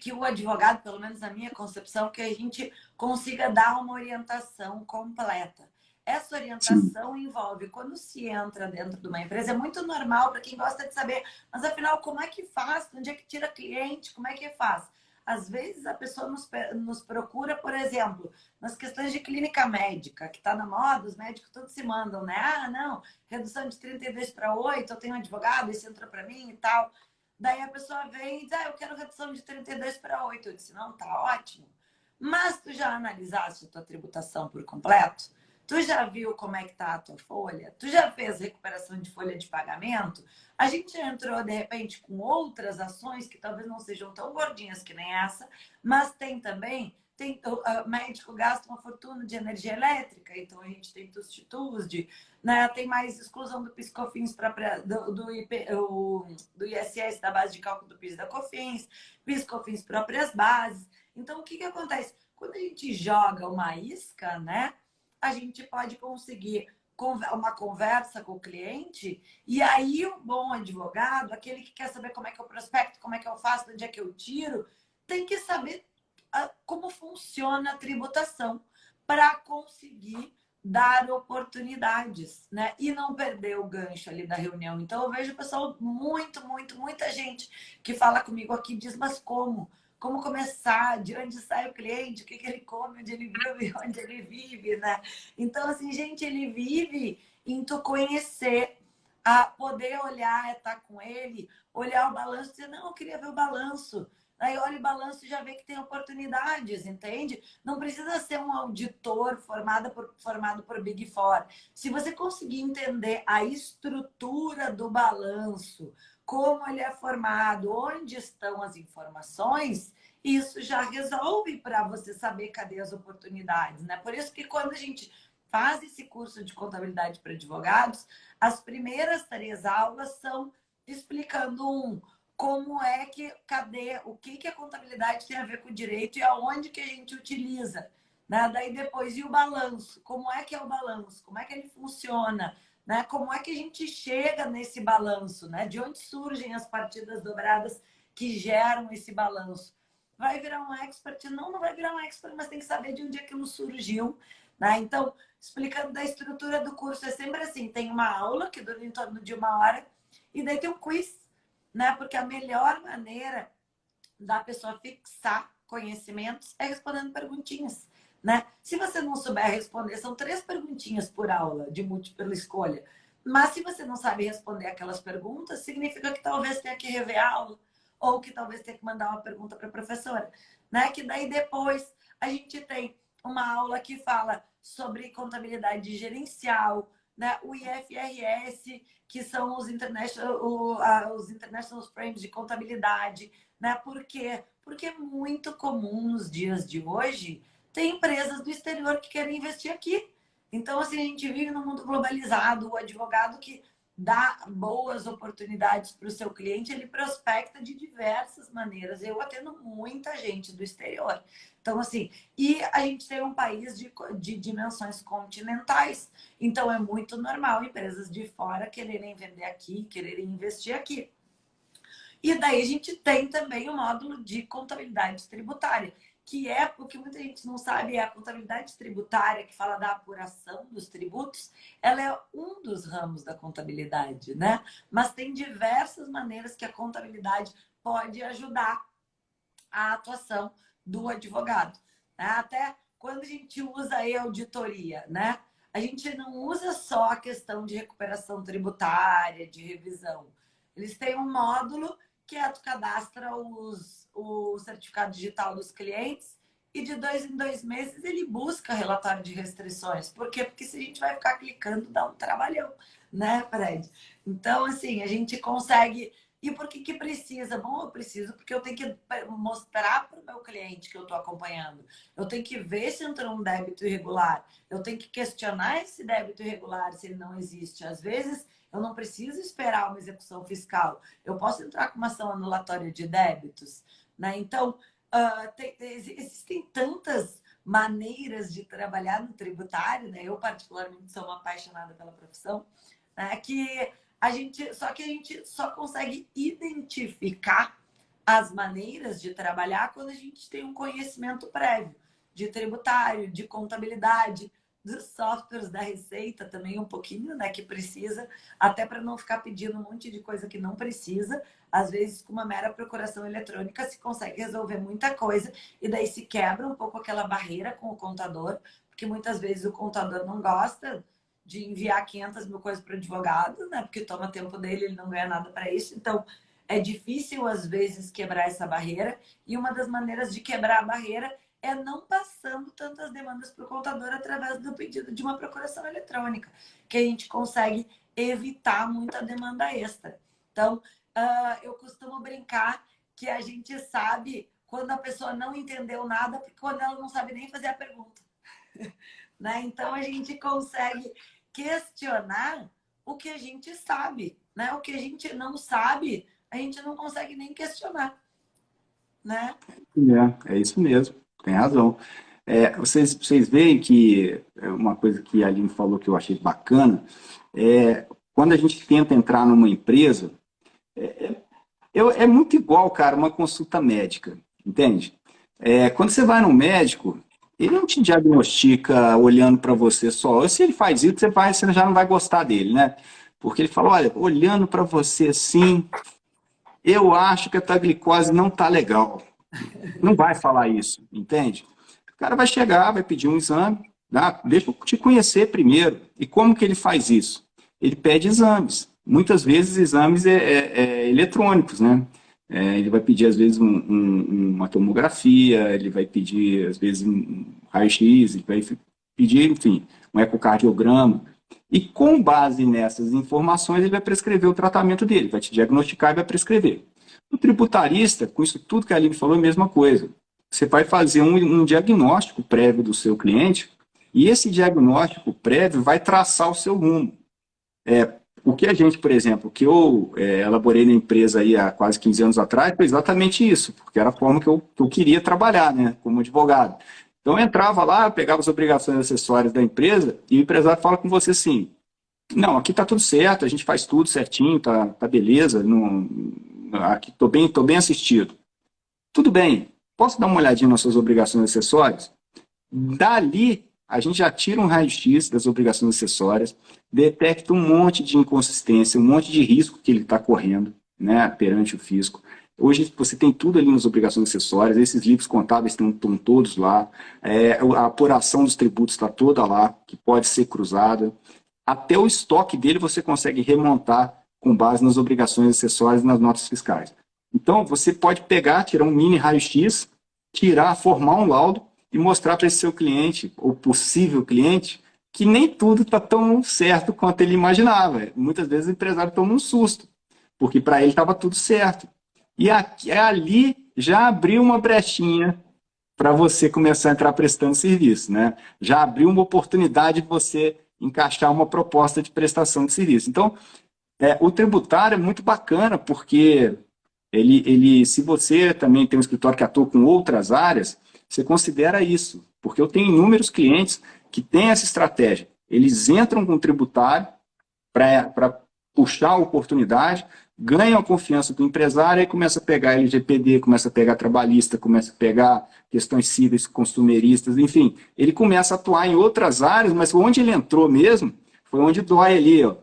que o advogado, pelo menos na minha concepção, que a gente consiga dar uma orientação completa. Essa sim, orientação envolve, quando se entra dentro de uma empresa, é muito normal para quem gosta de saber, mas afinal, como é que faz? Onde é que tira cliente? Como é que faz? Às vezes a pessoa nos procura, por exemplo, nas questões de clínica médica, que está na moda, os médicos todos se mandam, né? Ah, não, redução de 32 para 8, eu tenho um advogado, esse entra para mim e tal. Daí a pessoa vem e diz, eu quero redução de 32 para 8. Eu disse, não, tá ótimo. Mas tu já analisaste a tua tributação por completo? Tu já viu como é que tá a tua folha? Tu já fez recuperação de folha de pagamento? A gente entrou, de repente, com outras ações que talvez não sejam tão gordinhas que nem essa, mas tem também o médico gasta uma fortuna de energia elétrica, então a gente tem TUSD, né? Tem mais exclusão do PIS/COFINS do ISS, da base de cálculo do PIS da COFINS, PIS/COFINS próprias bases. Então, o que acontece? quando a gente joga uma isca, né, a gente pode conseguir uma conversa com o cliente, e aí o bom advogado, aquele que quer saber como é que eu prospecto, como é que eu faço, onde é que eu tiro, tem que saber como funciona a tributação para conseguir dar oportunidades, né? E não perder o gancho ali da reunião. Então, eu vejo pessoal, muita gente que fala comigo aqui, diz, mas como? Como começar? De onde sai o cliente? O que ele come? Onde ele vive? Onde ele vive, né? Então, assim, gente, ele vive em tu conhecer, a poder olhar, estar com ele, olhar o balanço e dizer, não, eu queria ver o balanço. Aí olha o balanço e já vê que tem oportunidades, entende? Não precisa ser um auditor formado por Big Four. Se você conseguir entender a estrutura do balanço, como ele é formado, onde estão as informações, isso já resolve para você saber cadê as oportunidades, né? Por isso que quando a gente faz esse curso de contabilidade para advogados, as primeiras 3 aulas são explicando como é que, cadê, o que a contabilidade tem a ver com o direito e aonde que a gente utiliza, né? Daí depois, e o balanço? Como é o balanço? Como é que ele funciona? Né? Como é que a gente chega nesse balanço? Né? De onde surgem as partidas dobradas que geram esse balanço? Vai virar um expert? Não, não vai virar um expert, mas tem que saber de onde aquilo surgiu. Né? Então, explicando da estrutura do curso, é sempre assim, tem uma aula que dura em torno de 1 hora e daí tem um quiz, né? Porque a melhor maneira da pessoa fixar conhecimentos é respondendo perguntinhas, né? Se você não souber responder, são 3 perguntinhas por aula de múltipla escolha. Mas se você não sabe responder aquelas perguntas, significa que talvez tenha que rever a aula ou que talvez tenha que mandar uma pergunta para a professora, né? Que daí depois a gente tem uma aula que fala sobre contabilidade gerencial, né? O IFRS, que são os International Frames de contabilidade, né? Por quê? Porque é muito comum nos dias de hoje ter empresas do exterior que querem investir aqui. Então, assim, a gente vive num mundo globalizado, o advogado que dá boas oportunidades para o seu cliente, ele prospecta de diversas maneiras. Eu atendo muita gente do exterior. Então, assim, e a gente tem um país de dimensões continentais. Então, é muito normal empresas de fora quererem vender aqui, quererem investir aqui. E daí a gente tem também o módulo de contabilidade tributária, que é o que muita gente não sabe, é a contabilidade tributária, que fala da apuração dos tributos, ela é um dos ramos da contabilidade, né? Mas tem diversas maneiras que a contabilidade pode ajudar a atuação do advogado. Né? Até quando a gente usa a auditoria, né? A gente não usa só a questão de recuperação tributária, de revisão. Eles têm um módulo que é tu cadastra o certificado digital dos clientes e de 2 em 2 meses ele busca relatório de restrições. Por quê? Porque se a gente vai ficar clicando, dá um trabalhão, né, Fred? Então, assim, a gente consegue. E por que precisa? Bom, eu preciso porque eu tenho que mostrar para o meu cliente que eu estou acompanhando. Eu tenho que ver se entrou um débito irregular. Eu tenho que questionar esse débito irregular se ele não existe. Às vezes, eu não preciso esperar uma execução fiscal. Eu posso entrar com uma ação anulatória de débitos. Né? Então, existem tantas maneiras de trabalhar no tributário, né? Eu, particularmente, sou uma apaixonada pela profissão, né? Que a gente só consegue identificar as maneiras de trabalhar quando a gente tem um conhecimento prévio de tributário, de contabilidade, dos softwares da Receita também um pouquinho, né, que precisa, até para não ficar pedindo um monte de coisa que não precisa. Às vezes, com uma mera procuração eletrônica, se consegue resolver muita coisa e daí se quebra um pouco aquela barreira com o contador, porque muitas vezes o contador não gosta de enviar 500 mil coisas para o advogado, né? Porque toma tempo dele, ele não ganha nada para isso. Então, é difícil, às vezes, quebrar essa barreira. E uma das maneiras de quebrar a barreira é não passando tantas demandas para o contador através do pedido de uma procuração eletrônica, que a gente consegue evitar muita demanda extra. Então, eu costumo brincar que a gente sabe quando a pessoa não entendeu nada, porque quando ela não sabe nem fazer a pergunta. Né? Então, a gente consegue questionar o que a gente sabe, né? O que a gente não sabe, a gente não consegue nem questionar, né? É isso mesmo, tem razão. Vocês veem que uma coisa que a Aline falou que eu achei bacana, quando a gente tenta entrar numa empresa, é muito igual, cara, uma consulta médica, entende? Quando você vai no médico, ele não te diagnostica olhando para você só. Ou se ele faz isso, você já não vai gostar dele, né? Porque ele fala, olha, olhando para você assim, eu acho que a tua glicose não tá legal. Não vai falar isso, entende? O cara vai chegar, vai pedir um exame, tá? Deixa eu te conhecer primeiro. E como que ele faz isso? Ele pede exames. Muitas vezes exames eletrônicos, né? Ele vai pedir, às vezes, uma tomografia, ele vai pedir, às vezes, um raio-x, ele vai pedir, enfim, um ecocardiograma. E com base nessas informações, ele vai prescrever o tratamento dele, vai te diagnosticar e vai prescrever. O tributarista, com isso tudo que a Aline falou, é a mesma coisa. Você vai fazer um diagnóstico prévio do seu cliente e esse diagnóstico prévio vai traçar o seu rumo. O que a gente, por exemplo, que eu elaborei na empresa aí há quase 15 anos atrás, foi exatamente isso, porque era a forma que eu queria trabalhar, né, como advogado. Então eu entrava lá, eu pegava as obrigações acessórias da empresa e o empresário fala com você assim, não, aqui está tudo certo, a gente faz tudo certinho, tá beleza, não, aqui tô bem assistido. Tudo bem, posso dar uma olhadinha nas suas obrigações acessórias? Dali, a gente já tira um raio-x das obrigações acessórias, detecta um monte de inconsistência, um monte de risco que ele está correndo, né, perante o fisco. Hoje você tem tudo ali nas obrigações acessórias, esses livros contábeis estão todos lá, a apuração dos tributos está toda lá, que pode ser cruzada. Até o estoque dele você consegue remontar com base nas obrigações acessórias e nas notas fiscais. Então, você pode pegar, tirar um mini raio-x, formar um laudo e mostrar para esse seu cliente, ou possível cliente, que nem tudo está tão certo quanto ele imaginava. Muitas vezes o empresário toma um susto, porque para ele estava tudo certo. E ali já abriu uma brechinha para você começar a entrar prestando serviço, né? Já abriu uma oportunidade de você encaixar uma proposta de prestação de serviço. Então, o tributário é muito bacana, porque se você também tem um escritório que atua com outras áreas, você considera isso. Porque eu tenho inúmeros clientes que têm essa estratégia. Eles entram com o tributário para puxar a oportunidade, ganham a confiança do empresário e começa a pegar LGPD, começa a pegar trabalhista, começa a pegar questões cíveis, consumeristas, enfim. Ele começa a atuar em outras áreas, mas onde ele entrou mesmo foi onde dói ali, ó.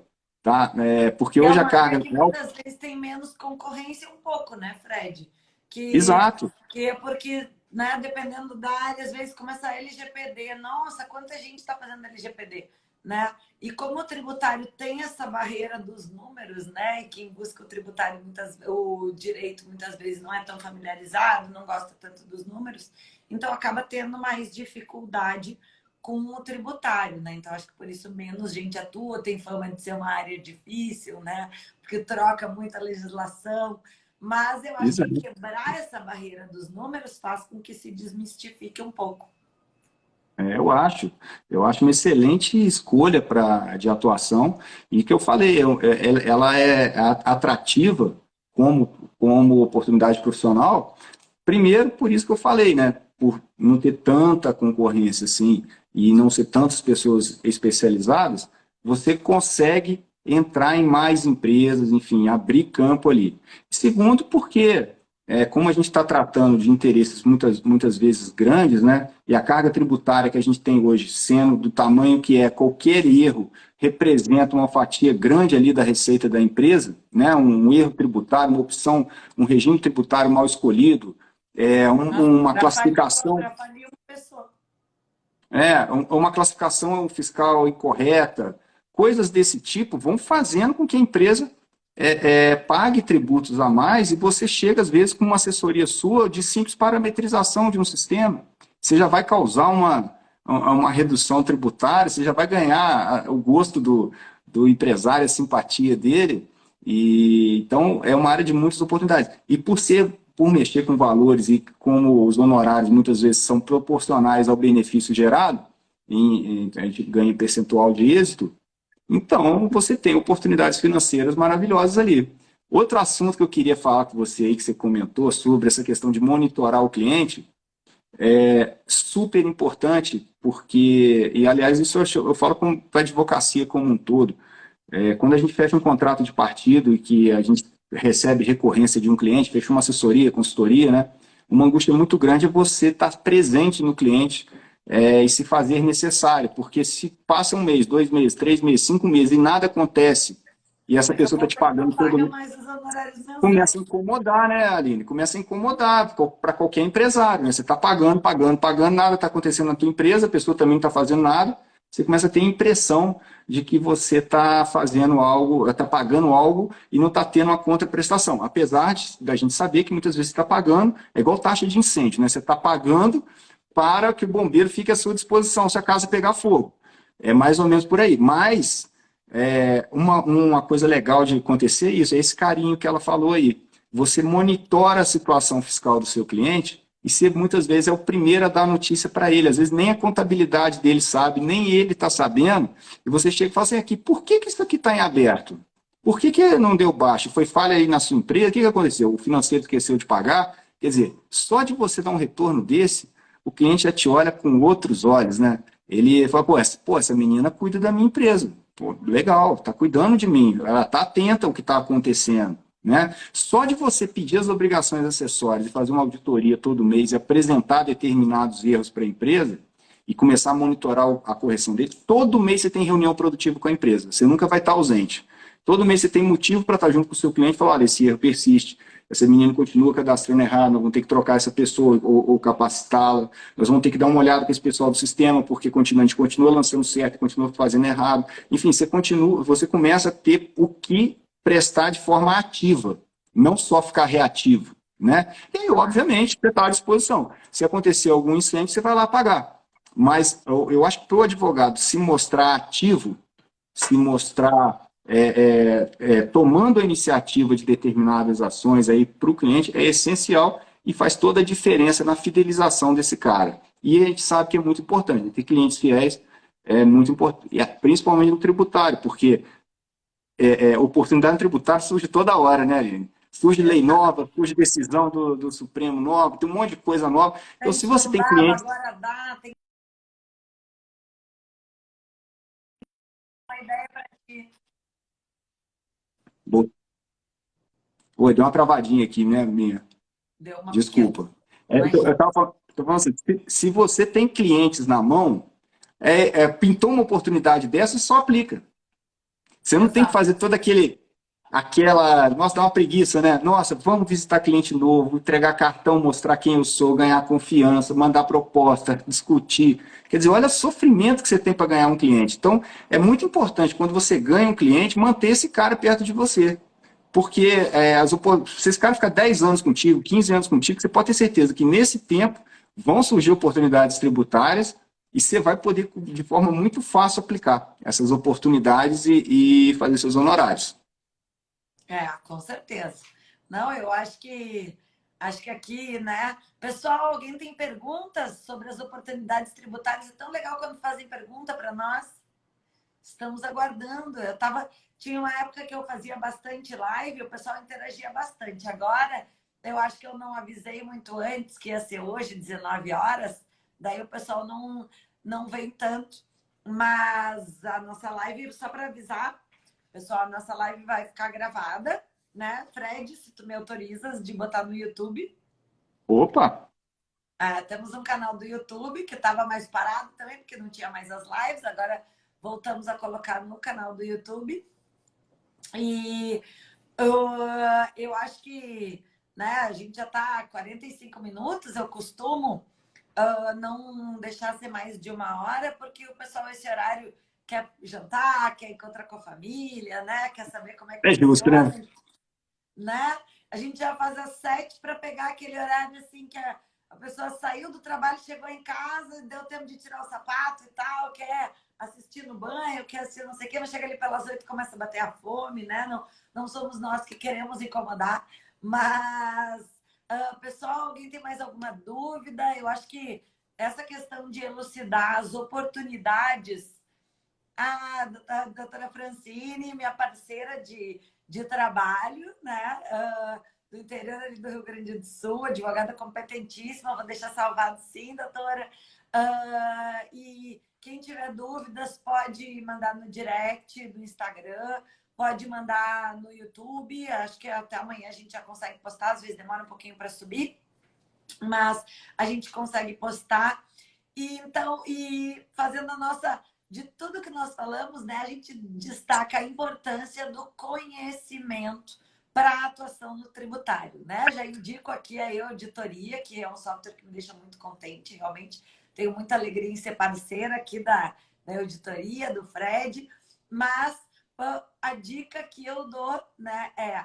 Tá? Porque hoje a carga... Que muitas vezes tem menos concorrência um pouco, né, Fred? Exato. Que é porque, né, dependendo da área, às vezes começa a LGPD. Nossa, quanta gente está fazendo LGPD, né? E como o tributário tem essa barreira dos números, né? E quem busca o tributário, o direito, muitas vezes não é tão familiarizado, não gosta tanto dos números, então acaba tendo mais dificuldade com o tributário, né? Então, acho que por isso menos gente atua, tem fama de ser uma área difícil, né? Porque troca muita legislação. Mas eu acho que quebrar essa barreira dos números faz com que se desmistifique um pouco. Eu acho uma excelente escolha de atuação e que eu falei, ela é atrativa como oportunidade profissional, primeiro por isso que eu falei, né? Por não ter tanta concorrência assim e não ser tantas pessoas especializadas, você consegue entrar em mais empresas, enfim, abrir campo ali. Segundo, porque como a gente está tratando de interesses muitas vezes grandes, né? E a carga tributária que a gente tem hoje, sendo do tamanho que qualquer erro representa uma fatia grande ali da receita da empresa, né? Um erro tributário, uma opção, um regime tributário mal escolhido, uma classificação... uma classificação fiscal incorreta, coisas desse tipo vão fazendo com que a empresa pague tributos a mais e você chega, às vezes, com uma assessoria sua de simples parametrização de um sistema. Você já vai causar uma redução tributária, você já vai ganhar o gosto do empresário, a simpatia dele. Então, é uma área de muitas oportunidades. E por mexer com valores e como os honorários muitas vezes são proporcionais ao benefício gerado, a gente ganha percentual de êxito, então você tem oportunidades financeiras maravilhosas ali. Outro assunto que eu queria falar com você aí, que você comentou sobre essa questão de monitorar o cliente, é super importante, porque, e aliás, isso eu falo para a advocacia como um todo. Quando a gente fecha um contrato de partido e que a gente recebe recorrência de um cliente, fecha uma assessoria, consultoria, né? Uma angústia muito grande é você estar presente no cliente e se fazer necessário, porque se passa um mês, 2 meses, 3 meses, 5 meses e nada acontece, e essa Daqui a pessoa está te pouco ele não pagando todo paga mês, mais os honorários começa a mensais. incomodar, né, Aline? Começa a incomodar para qualquer empresário, né? Você está pagando, pagando, pagando, nada está acontecendo na tua empresa, a pessoa também não está fazendo nada, você começa a ter a impressão de que você está fazendo algo, está pagando algo e não está tendo uma contraprestação. Apesar da gente saber que muitas vezes você está pagando, é igual taxa de incêndio, né? Você está pagando para que o bombeiro fique à sua disposição se a casa pegar fogo. É mais ou menos por aí. Mas uma coisa legal de acontecer isso, é esse carinho que ela falou aí. Você monitora a situação fiscal do seu cliente e você muitas vezes é o primeiro a dar notícia para ele. Às vezes nem a contabilidade dele sabe, nem ele está sabendo. E você chega e fala assim, aqui, por que isso aqui está em aberto? Por que não deu baixo? Foi falha aí na sua empresa? O que aconteceu? O financeiro esqueceu de pagar? Quer dizer, só de você dar um retorno desse, o cliente já te olha com outros olhos, né? Ele fala, essa menina cuida da minha empresa. Pô, legal, está cuidando de mim, ela está atenta ao que está acontecendo. Né? Só de você pedir as obrigações acessórias e fazer uma auditoria todo mês e apresentar determinados erros para a empresa e começar a monitorar a correção dele, todo mês você tem reunião produtiva com a empresa, você nunca vai estar ausente. Todo mês você tem motivo para estar junto com o seu cliente e falar, olha, esse erro persiste, essa menina continua cadastrando errado, nós vamos ter que trocar essa pessoa ou capacitá-la, nós vamos ter que dar uma olhada com esse pessoal do sistema, porque a gente continua lançando certo, continua fazendo errado. Enfim, você começa a ter o que prestar de forma ativa, não só ficar reativo. Né? E aí, obviamente, você está à disposição. Se acontecer algum incêndio, você vai lá pagar. Mas eu acho que para o advogado se mostrar ativo, se mostrar tomando a iniciativa de determinadas ações aí para o cliente é essencial e faz toda a diferença na fidelização desse cara. E a gente sabe que é muito importante, ter clientes fiéis é muito importante, e principalmente no tributário, porque oportunidade tributária surge toda hora, né, Aline? Surge lei nova, surge decisão do Supremo nova, tem um monte de coisa nova. Então, se Antes você não tem dava, clientes. agora dá. Tem uma ideia para ti. Oi, deu uma travadinha aqui, né, minha? Deu uma pequena. Desculpa. Eu Imagina. estava falando assim, se você tem clientes na mão, pintou uma oportunidade dessa, só aplica. Você não tem que Exato. fazer nossa, dá uma preguiça, né? Nossa, vamos visitar cliente novo, entregar cartão, mostrar quem eu sou, ganhar confiança, mandar proposta, discutir. Quer dizer, olha o sofrimento que você tem para ganhar um cliente. Então, é muito importante, quando você ganha um cliente, manter esse cara perto de você. Porque se esse cara ficar 10 anos contigo, 15 anos contigo, você pode ter certeza que nesse tempo vão surgir oportunidades tributárias e você vai poder, de forma muito fácil, aplicar essas oportunidades e fazer seus honorários. Com certeza. Não, eu acho que aqui, né? Pessoal, alguém tem perguntas sobre as oportunidades tributárias? É tão legal quando fazem pergunta para nós. Estamos aguardando. Tinha uma época que eu fazia bastante live, o pessoal interagia bastante. Agora, eu acho que eu não avisei muito antes que ia ser hoje, 19 horas, daí o pessoal não vem tanto. Mas a nossa live, só para avisar, pessoal, a nossa live vai ficar gravada, né? Fred, se tu me autorizas de botar no YouTube. Opa! Temos um canal do YouTube que estava mais parado também, porque não tinha mais as lives. Agora voltamos a colocar no canal do YouTube. E eu acho que, né, a gente já está há 45 minutos. Eu costumo não deixar ser mais de 1 hora, porque o pessoal, esse horário, quer jantar, quer encontrar com a família, né? Quer saber como é que É justo, né? funciona, né? A gente já faz às 7 para pegar aquele horário assim que a pessoa saiu do trabalho, chegou em casa, deu tempo de tirar o sapato e tal, quer assistir no banho, quer assistir não sei o quê, mas chega ali pelas 8 e começa a bater a fome, né? Não somos nós que queremos incomodar, mas pessoal, alguém tem mais alguma dúvida? Eu acho que essa questão de elucidar as oportunidades, a doutora Francine, minha parceira de trabalho, né? do interior ali do Rio Grande do Sul, advogada competentíssima, vou deixar salvado sim, doutora. E quem tiver dúvidas pode mandar no direct do Instagram, pode mandar no YouTube, acho que até amanhã a gente já consegue postar, às vezes demora um pouquinho para subir, mas a gente consegue postar. E então, e fazendo a nossa, de tudo que nós falamos, né, a gente destaca a importância do conhecimento para a atuação no tributário, né? Já indico aqui a E-Auditoria, que é um software que me deixa muito contente, realmente tenho muita alegria em ser parceira aqui da auditoria, do Fred, mas a dica que eu dou, né, é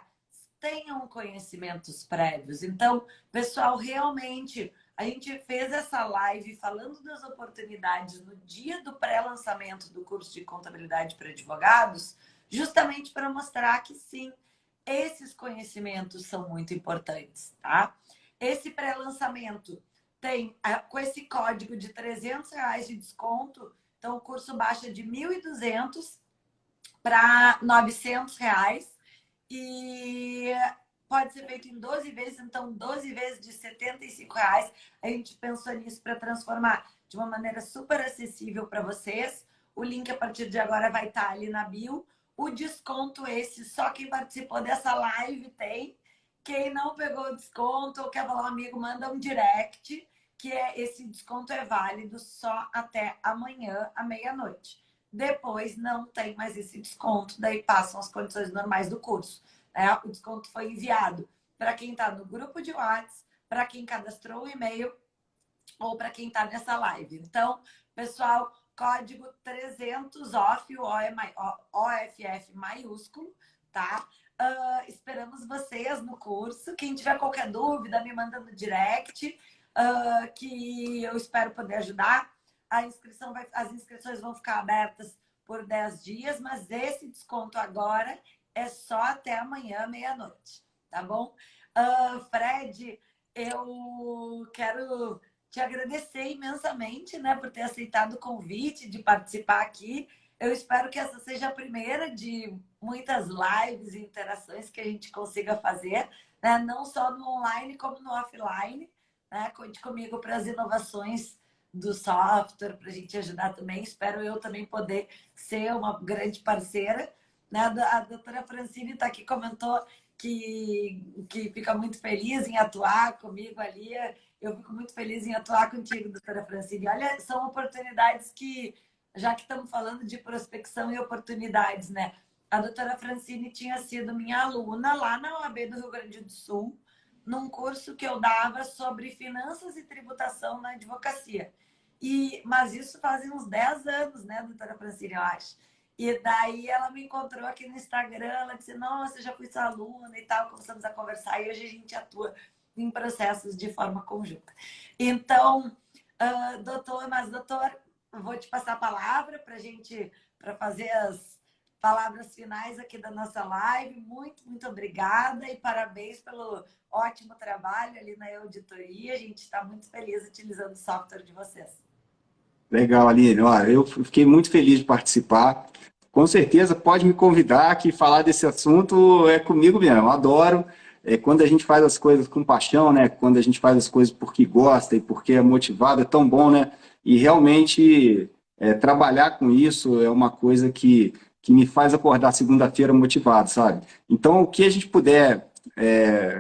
tenham conhecimentos prévios. Então, pessoal, realmente a gente fez essa live falando das oportunidades no dia do pré-lançamento do curso de contabilidade para advogados, justamente para mostrar que sim, esses conhecimentos são muito importantes, tá? Esse pré-lançamento tem, com esse código de R$ 300 de desconto, então o curso baixa de 1.200 para R$ 900 e pode ser feito em 12 vezes, então 12 vezes de R$ 75. A gente pensou nisso para transformar de uma maneira super acessível para vocês. O link a partir de agora vai estar ali na bio. O desconto esse, só quem participou dessa live tem. Quem não pegou o desconto ou quer falar um amigo, manda um direct, que esse desconto é válido só até amanhã, à meia-noite. Depois não tem mais esse desconto, daí passam as condições normais do curso. Né? O desconto foi enviado para quem está no grupo de WhatsApp, para quem cadastrou o e-mail ou para quem está nessa live. Então, pessoal, código 300 OFF, OFF maiúsculo, tá? Esperamos vocês no curso. Quem tiver qualquer dúvida, me manda no direct, que eu espero poder ajudar. As inscrições vão ficar abertas por 10 dias, mas esse desconto agora é só até amanhã, meia-noite, tá bom? Fred, eu quero te agradecer imensamente, né, por ter aceitado o convite de participar aqui. Eu espero que essa seja a primeira de muitas lives e interações que a gente consiga fazer, né, não só no online como no offline, né? Conte comigo para as inovações do software, para a gente ajudar também. Espero eu também poder ser uma grande parceira. Né? A doutora Francine está aqui, comentou que fica muito feliz em atuar comigo ali. Eu fico muito feliz em atuar contigo, doutora Francine. Olha, são oportunidades que, já que estamos falando de prospecção e oportunidades, né? A doutora Francine tinha sido minha aluna lá na OAB do Rio Grande do Sul, num curso que eu dava sobre finanças e tributação na advocacia. Mas isso fazia uns 10 anos, né, doutora Francine, eu acho. E daí ela me encontrou aqui no Instagram, ela disse, nossa, eu já fui sua aluna e tal, começamos a conversar e hoje a gente atua em processos de forma conjunta. Então, doutor, eu vou te passar a palavra para fazer as palavras finais aqui da nossa live. Muito, muito obrigada e parabéns pelo ótimo trabalho ali na auditoria. A gente está muito feliz utilizando o software de vocês. Legal, Aline. Olha, eu fiquei muito feliz de participar. Com certeza pode me convidar, que falar desse assunto é comigo mesmo. Eu adoro. Quando a gente faz as coisas com paixão, né? Quando a gente faz as coisas porque gosta e porque é motivado, é tão bom, né? E realmente trabalhar com isso é uma coisa que me faz acordar segunda-feira motivado, sabe? Então, o que a gente puder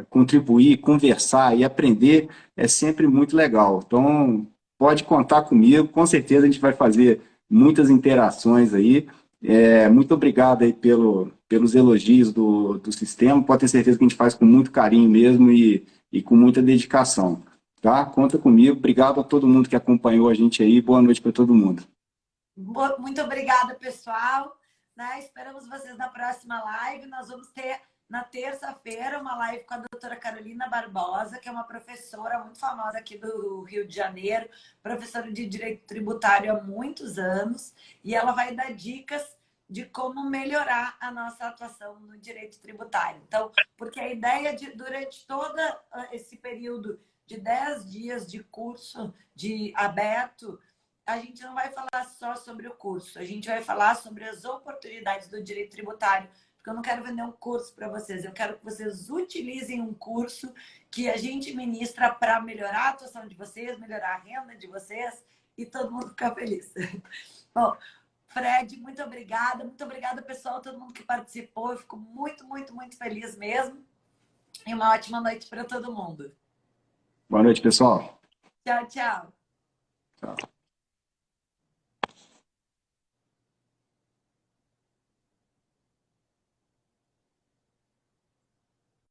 contribuir, conversar e aprender é sempre muito legal. Então, pode contar comigo, com certeza a gente vai fazer muitas interações aí. Muito obrigado aí pelos elogios do sistema. Pode ter certeza que a gente faz com muito carinho mesmo e com muita dedicação. Tá? Conta comigo. Obrigado a todo mundo que acompanhou a gente aí. Boa noite para todo mundo. Muito obrigada, pessoal. Né? Esperamos vocês na próxima live. Nós vamos ter, na terça-feira, uma live com a doutora Carolina Barbosa, que é uma professora muito famosa aqui do Rio de Janeiro, professora de Direito Tributário há muitos anos, e ela vai dar dicas de como melhorar a nossa atuação no direito tributário. Então, porque a ideia durante todo esse período de 10 dias de curso de aberto, a gente não vai falar só sobre o curso, a gente vai falar sobre as oportunidades do direito tributário porque eu não quero vender um curso para vocês, eu quero que vocês utilizem um curso que a gente ministra para melhorar a atuação de vocês, melhorar a renda de vocês e todo mundo ficar feliz. Bom, Fred, muito obrigada, pessoal, todo mundo que participou, eu fico muito, muito, muito feliz mesmo. E uma ótima noite para todo mundo. Boa noite, pessoal. Tchau, tchau. Tchau.